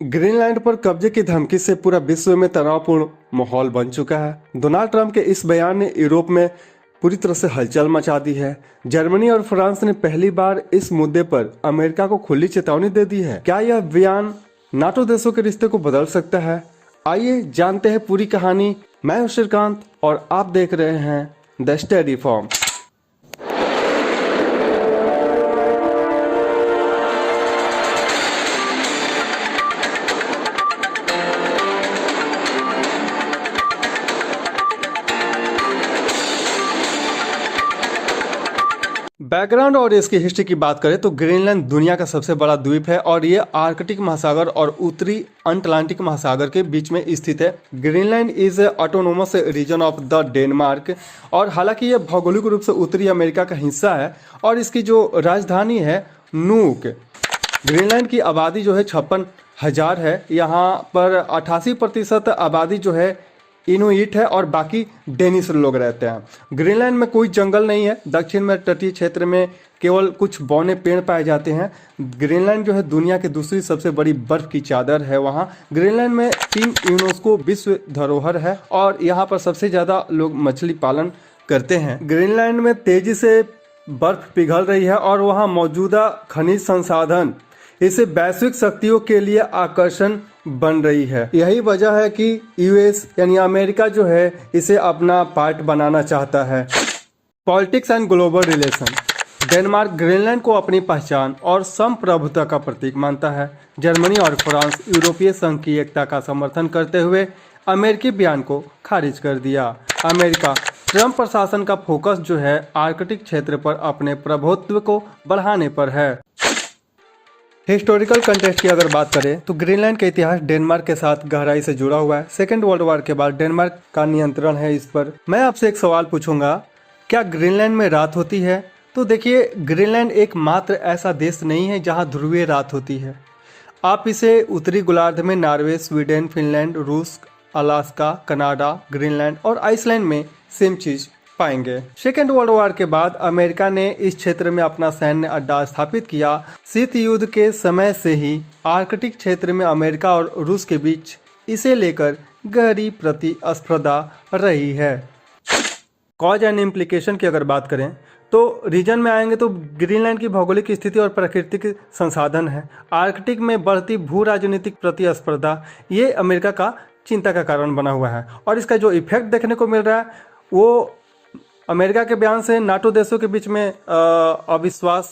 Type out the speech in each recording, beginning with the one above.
Greenland पर कब्जे की धमकी से पूरा विश्व में तनावपूर्ण माहौल बन चुका है। डोनाल्ड ट्रंप के इस बयान ने यूरोप में पूरी तरह से हलचल मचा दी है। जर्मनी और फ्रांस ने पहली बार इस मुद्दे पर अमेरिका को खुली चेतावनी दे दी है। क्या यह बयान नाटो देशों के रिश्ते को बदल सकता है? आइए जानते हैं पूरी कहानी। मैं हूं श्रीकांत और आप देख रहे हैं द स्टडी फॉर्म। बैकग्राउंड और इसकी हिस्ट्री की बात करें तो ग्रीनलैंड दुनिया का सबसे बड़ा द्वीप है और ये आर्कटिक महासागर और उत्तरी अटलांटिक महासागर के बीच में स्थित है। Greenland is autonomous region of the Denmark और हालांकि ये भौगोलिक रूप से उत्तरी अमेरिका का हिस्सा है और इसकी जो राजधानी है नूक। ग्रीनलैंड की आबादी जो है 56,000 है। यहाँ पर 88% आबादी जो है इनुइट है और बाकी डेनिश लोग रहते हैं। ग्रीनलैंड में कोई जंगल नहीं है। दक्षिण में तटीय क्षेत्र में केवल कुछ बौने पेड़ पाए जाते हैं। ग्रीनलैंड जो है दुनिया की दूसरी सबसे बड़ी बर्फ की चादर है। वहाँ ग्रीनलैंड में 3 यूनेस्को विश्व धरोहर है और यहाँ पर सबसे ज़्यादा लोग मछली पालन करते हैं। ग्रीनलैंड में तेजी से बर्फ पिघल रही है और वहाँ मौजूदा खनिज संसाधन इसे वैश्विक शक्तियों के लिए आकर्षण बन रही है। यही वजह है कि यूएस यानी अमेरिका जो है इसे अपना पार्ट बनाना चाहता है। Politics and global relation. Denmark Greenland को अपनी पहचान और संप्रभुता का प्रतीक मानता है। जर्मनी और फ्रांस यूरोपीय संघ की एकता का समर्थन करते हुए अमेरिकी बयान को खारिज कर दिया। अमेरिका ट्रंप प्रशासन का फोकस जो है आर्कटिक क्षेत्र पर अपने प्रभुत्व को बढ़ाने पर है। हिस्टोरिकल कंटेक्स्ट की अगर बात करें तो ग्रीनलैंड का इतिहास डेनमार्क के साथ गहराई से जुड़ा हुआ है। सेकेंड वर्ल्ड वॉर के बाद डेनमार्क का नियंत्रण है इस पर। मैं आपसे एक सवाल पूछूंगा, क्या ग्रीनलैंड में रात होती है? तो देखिए, ग्रीनलैंड एकमात्र ऐसा देश नहीं है जहां ध्रुवीय रात होती है। आप इसे उत्तरी गोलार्ध में नॉर्वे, स्वीडन, फिनलैंड, रूस, अलास्का, कनाडा, ग्रीनलैंड और आइसलैंड में सेम चीज पाएंगे। सेकेंड वर्ल्ड वॉर के बाद अमेरिका ने इस क्षेत्र में अपना सैन्य अड्डा स्थापित किया। शीत युद्ध के समय से ही आर्कटिक क्षेत्र में अमेरिका और रूस के बीच इसे लेकर गहरी प्रतिस्पर्धा रही है। कॉज एंड इम्प्लीकेशन की अगर बात करें तो रीजन में आएंगे तो ग्रीनलैंड की भौगोलिक स्थिति और प्राकृतिक संसाधन है। आर्कटिक में बढ़ती भू राजनीतिक प्रतिस्पर्धा ये अमेरिका का चिंता का कारण बना हुआ है और इसका जो इफेक्ट देखने को मिल रहा है वो अमेरिका के बयान से नाटो देशों के बीच में अविश्वास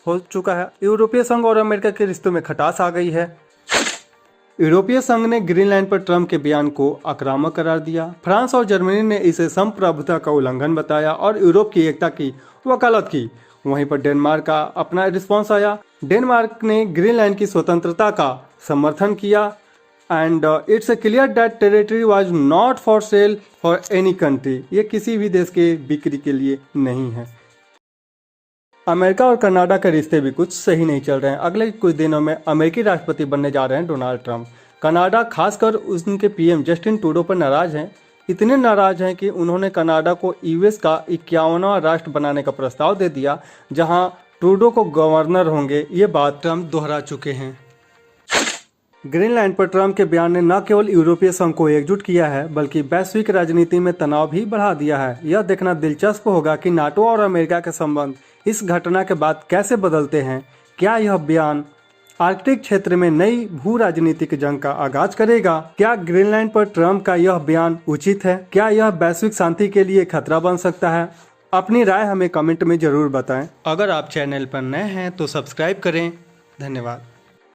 हो चुका है। यूरोपीय संघ और अमेरिका के रिश्तों में खटास आ गई है। यूरोपीय संघ ने ग्रीनलैंड पर ट्रंप के बयान को आक्रामक करार दिया। फ्रांस और जर्मनी ने इसे संप्रभुता का उल्लंघन बताया और यूरोप की एकता की वकालत की। वहीं पर डेनमार्क का अपना रिस्पॉन्स आया। डेनमार्क ने ग्रीनलैंड की स्वतंत्रता का समर्थन किया and it's a clear that territory was not for sale for any country। ये किसी भी देश के बिक्री के लिए नहीं है। अमेरिका और कनाडा के रिश्ते भी कुछ सही नहीं चल रहे हैं। अगले कुछ दिनों में अमेरिकी राष्ट्रपति बनने जा रहे हैं डोनाल्ड ट्रंप। कनाडा खासकर उनके पीएम जस्टिन ट्रूडो पर नाराज हैं। इतने नाराज हैं कि उन्होंने कनाडा को यूएस का 51वां राष्ट्र बनाने का प्रस्ताव दे दिया, जहां ट्रूडो को गवर्नर होंगे। ये बात ट्रंप दोहरा चुके हैं। ग्रीनलैंड पर ट्रंप के बयान ने न केवल यूरोपीय संघ को एकजुट किया है बल्कि वैश्विक राजनीति में तनाव भी बढ़ा दिया है। यह देखना दिलचस्प होगा कि नाटो और अमेरिका के संबंध इस घटना के बाद कैसे बदलते हैं। क्या यह बयान आर्कटिक क्षेत्र में नई भू राजनीतिक जंग का आगाज करेगा? क्या ग्रीनलैंड पर ट्रंप का यह बयान उचित है? क्या यह वैश्विक शांति के लिए खतरा बन सकता है? अपनी राय हमें कमेंट में जरूर बताएं। अगर आप चैनल पर नए हैं तो सब्सक्राइब करें। धन्यवाद।